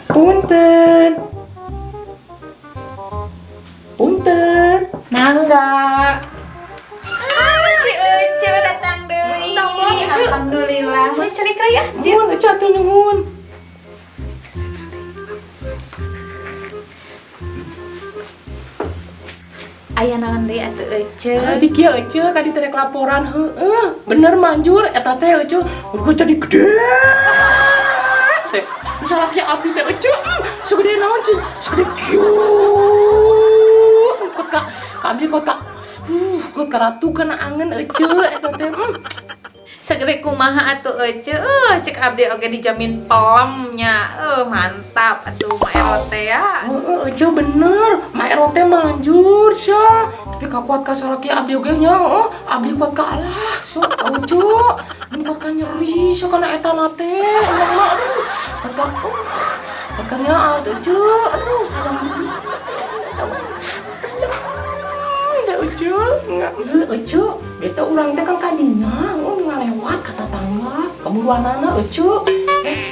Punten. Punten. Nangga. Si Ucu datang deui. Alhamdulillah. Mun cari ya. Nuhun Ucu atuh nuhun. Aya naon deui atuh Ucu? Di kieu Ucu kadi terek laporan heueuh. Bener manjur eta teh Ucu. Ku jadi gede. Teh. Salaki abdi teh Ucu. Segede naon sih? Segede kieu. Kot ka abdi kot ka. Kot ka ratu kana angen Ucu eta teh. Segede kumaha atuh Ucu? Cek abdi oge dijamin pomnya. Mantap atuh Mak Ero teh ya. Heeh, Ucu bener. Mak Ero teh manjur sia. Tapi kakuat ka salaki abdi oge nya, abdi kuat ka Allah. So, Ucu. Mun kuat ka nyeri sia kana eta na teh. Emang mah aduh. Kuat ka nya Ucu. Aduh, Ucu, Ucu, beta urang teh kan kadinya, ngalewat ka tetangga, keburuanana Ucu.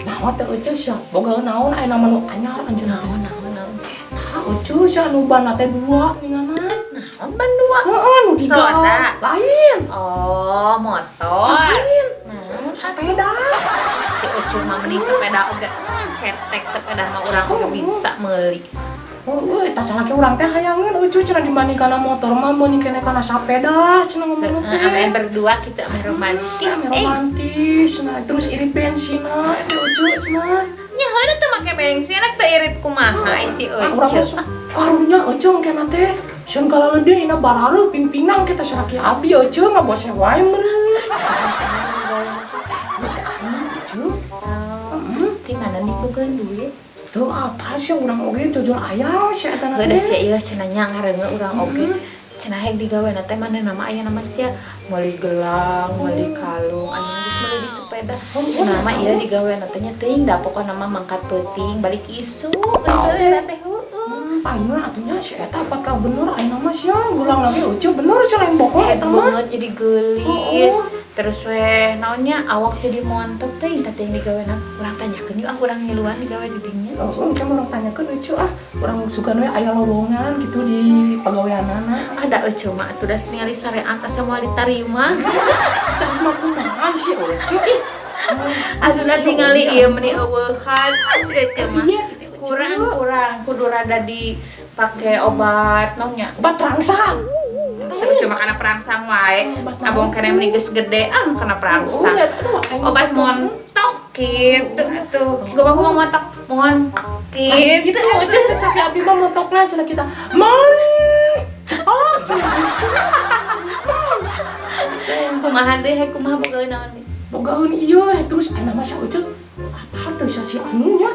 Naon teh Ucu sia? Boga naon aya nama nu anyar anjeunna teh. Naon eta Ucu sia nu bana teh 2 ninganan. Naon ban 2? Heeh, nu di Roda. Lain. Oh, motor. Lain. Nah, Sepeda. si Ucu mah meni sepeda oge. Cetek sepeda mah urang oge bisa meuli. Eta salaki urang teh hayangeun Ucu cenah dibandingkan motor mah meuning keneh kana sapeda cenah ngomong teh. Ame berdua kita ame romantis. Romantis cenah terus irit bensina eta Ucu cenah. Nya heureun teu make bensin rek teu irit kumaha si Urang Ucu. mah karunya Ucu keneh teh. Sun kalaleudeu ina barareuh pingpinang kita salaki abdi Ucu ngabose wae meureun. Bose anu Ucu. Ti mana dikugeun duit? Tuh apa sih urang oge jujur aya sia eta na teh. Heureus sia ieu cenah nya ngareungeun urang oge. Cenah hayang digaweana teh mana nama aya nama sia meuli gelang, meuli kalung, anu geus meuli di sepeda. Cenah mah ieu digaweana teh nya teuing da pokona mah mangkat peuting balik isu. Bener teh heueuh. Palingan atunya si eta apa ka bener aya nama sia ulang lagi Ucu bener cenah bohong eta mah. Banget jadi gelis. Terus we naonnya awak jadi montep teh teh yang digaweana. Urang tanyakeun yuk urang ngiluan digawe di dinya. Kamu orang tanyakeun Ucu urang sugan we aya lowongan gitu di pagaweanana. Ada Ucu mah atuh da ningali sarean asa moal ditarima. Tapi mah kumaha sih Ucu ih. Aduh da tingali ieu meni eueuhan si Ucu mah. Kurang kudu rada dipake obat naonnya. Obat rangsang. Si Ucu mah kana perangsang wae. Abong keneh meni geus gedean kana perangsang. Obat montok kitu atuh. Gua mah montok kitu. Gitu Ucu cocok abi mah montokna cenah kita. Kumaha deui kumaha boga naon deui. Bogaeun ieu terus aya nama si Ucu. Apa teh si anunya?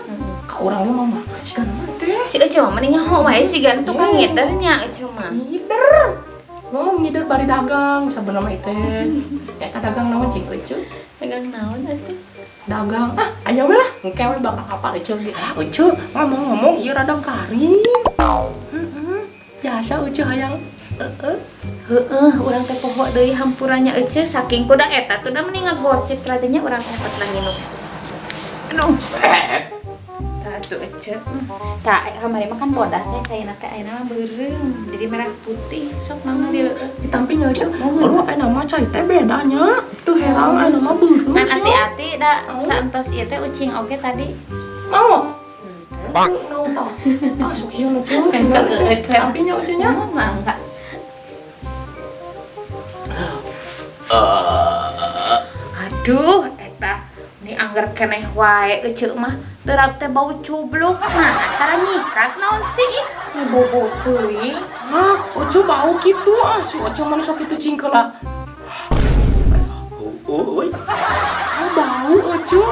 Ka urang mah mah sih kan teh. Si Ucu mah mending nyaho wae sigan tukang ngeder nya Ucu mah. Ngider. Ngomong ngider bari dagang sabenerna mah teh. Eta dagang naon cing Ucu? Dagang naon atuh? Dagang. Aya we lah, engke we bakal kapal Ucu ge. Ucu ngomong-ngomong ieu rada garing. Biasa Ucu hayang urang teh poho deui hampurannya Ucu saking kuda eta tuh da mending ngagosip tratenya urang teh patna nginum. Aduh. Tah atuh Ucu. Tah kamari mah kan bodasnya sayeuna teh ayeuna mah beureum jadi merah putih sok mangga dileueuh. ditampinya Ucu. Lu aya nama cai teh bedanya. Tuh herang aya nama beureum. Kan hati-hati da saentos ieu teh ucing oge tadi. Mau. Bang. Naon tah? Masuk sieun Ucu. Ditampinya Ucu nya. Mangga. Aduh, eta ini anggar keneh wae Ucu mah derap teh bau cubluk. Nah, tara nyikat naon sih? Ini bobo teuing. Ucu bau gitu si Ucu mah sok kitu cingkeula. Bau Ucu.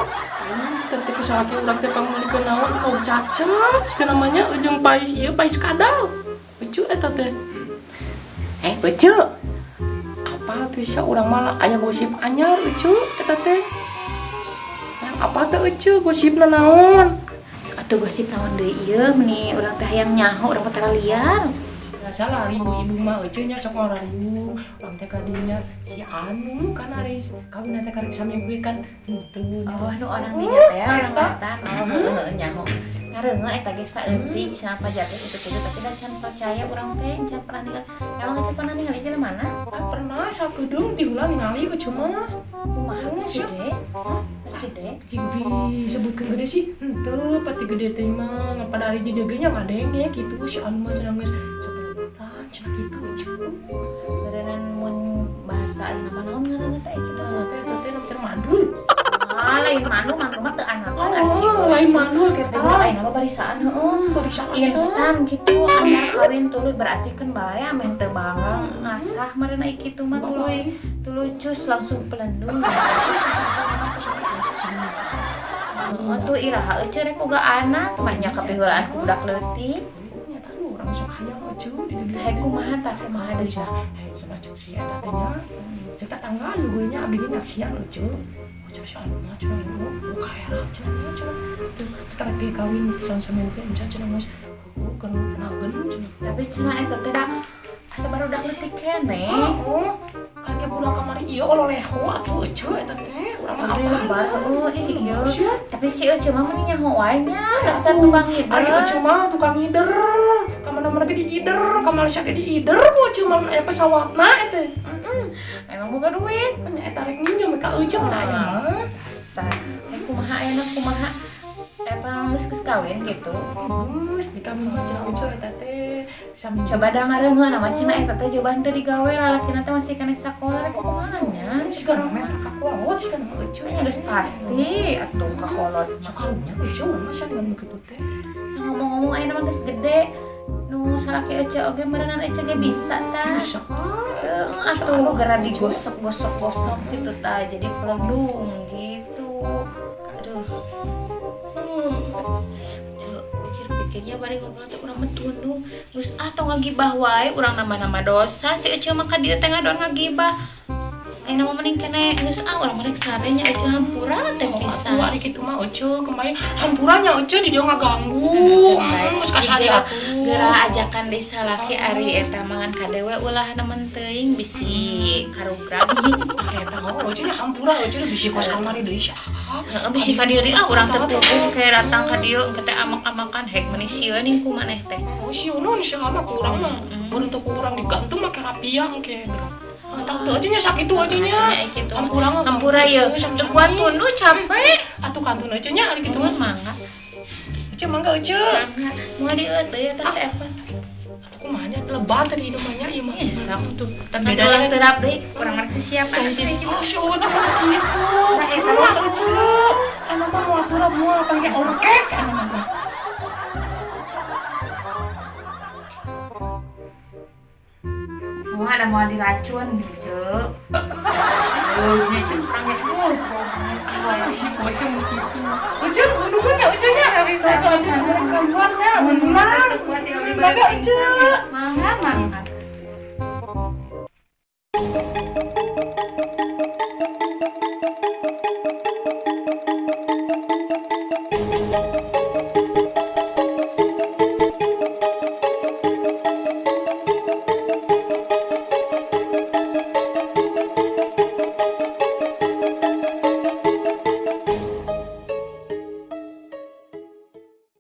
Tapi kusalaki urang teh pangulikeun naon bau cacat sikeun namanya ujung pais ieu pais kadal. Ucu eta teh. Ucu. Apa teh sia urang mah aya gosip anyar Ucu eta teh. Apa teh Ucu gosipna naon? Atuh gosip naon deui ieu meni urang teh hayang nyaho urang patara liar. biasalah ibu-ibu mah nya sok ngarayu orang teh kadinya si anu kan aris kawin teh karek sami gue kan henteu Oh, nu orang dinya teh orang mantan. Oh, heueuh nyaho. Ngareungeun eta ge saeutik cenah pajat itu tapi da can percaya urang teh can pernah ningali. Emang geus pernah ningali jelema mana? pernah sakedeung ti heula ningali mah Kumaha geus gede? Geus gede. Jibi sebutkeun gede sih henteu pati gede teh mah ngapada ari di degenya ngadenge kitu si anu mah cenah geus 10 bulan cenah kitu cuy. Berenan mun bahasa ayeuna mah naon ngaranna teh kitu. Teh cenah mandul. Lain mandu mah teu anakan Lain mandul kita. Ayeuna mah barisaan heueuh. Barisaan Instan gitu anyar kawin tuluy berarti kan bae amen teu bangga ngasah marana kitu mah tuluy cus langsung pelendung. Tuh iraha eueuh rek boga anak banyak kapiheulaan ku budak leutik. Nya tahu orang sok hayang acu di dieu. Hek kumaha deui dah. Semacam si eta teh nya. Cek tangga ieu gue nya abdi ge nyaksian acu. Cek si anu mah cenah buka era cenah cenah. Teu karek ge kawin sama-sama ge cenah geus kan nagen cenah. Tapi cenah eta teh da asa barudak leutik keneh. Kan ge budak kamari ieu ololeho atuh acu eta teh urang mah Ari lebar iya. Sia. Tapi si eueuh mah mending nyaho wae nya dasar tukang hider. Ari eueuh mah tukang hider. Ka mana-mana ge di hider, ka Malaysia ge di hider ku cuma pesawatna eta. Emang boga duit. Nya eta rek ninjam ka eueuh mah aya mah. Dasar. Kumaha enak kumaha. Geus kawin gitu. Geus dikawin mah cenah eueuh eta teh. Sami Coba da ngareungeun nama cenah eta teh cobaan teh digawe lalakina teh masih kana sakola rek kumaha nya. sekarang mah ka kolot sih kan eueuh. Nya geus pasti atuh ka kolot. Sakarunya eueuh mah sia dengan kitu teh. Ngomong-ngomong ayeuna mah geus gede. Nu salaki eueuh oge meureunana eueuh ge bisa tah. Bisa. Atuh gara digosok-gosok gitu tah jadi pelendung gitu. Aduh. Pikir-pikirnya bari ngobrol teh urang mah tunduh. Geus tong ngagibah wae urang nama-nama dosa si eueuh mah ka dieu teh ngadon ngagibah. Ayeuna mah mending keneh geus urang mah rek sarenya eueuh hampura teh pisan. Aku ari kitu mah eueuh kemarin hampuranya eueuh di dia ngaganggu. Geus kasariat Geura ajakan desa laki ari eta mangan kadewe ulah nemen teuing bisi karugrag. Eta mah eueuh nya hampura eueuh bisi kos kamari deui sia. Heeh bisi ka dieu urang teh puguh kayak datang ka dieu engke teh amak-amakan hek meuni sieun ku maneh teh. Oh si unon sia mah kurang mah. Mun teu kurang digantung make rapiang ke. Tahu tuh aja nya sakit tuh aja nya. Hampura ye. Teu kuat tunduh capek. Atuh kantun aja nya ari kitu Tuan mangga. Eueuh mangga eueuh. Moal dieu teh ya teh efek. Kumaha nya lebar tadi ieu mah nya ieu mah. Iya sak tuh. Dan Beda bedanya terap deui urang rek siap oh si eueuh cuma kitu. Eta eueuh. Anu mah moal pura moal pake orkek anu mah. Ada mau diracun gitu. Nya cemprang itu. Si pocong begitu. Ujung gunungnya ujungnya bisa keluarnya. Mun pulang. Mangga mangga.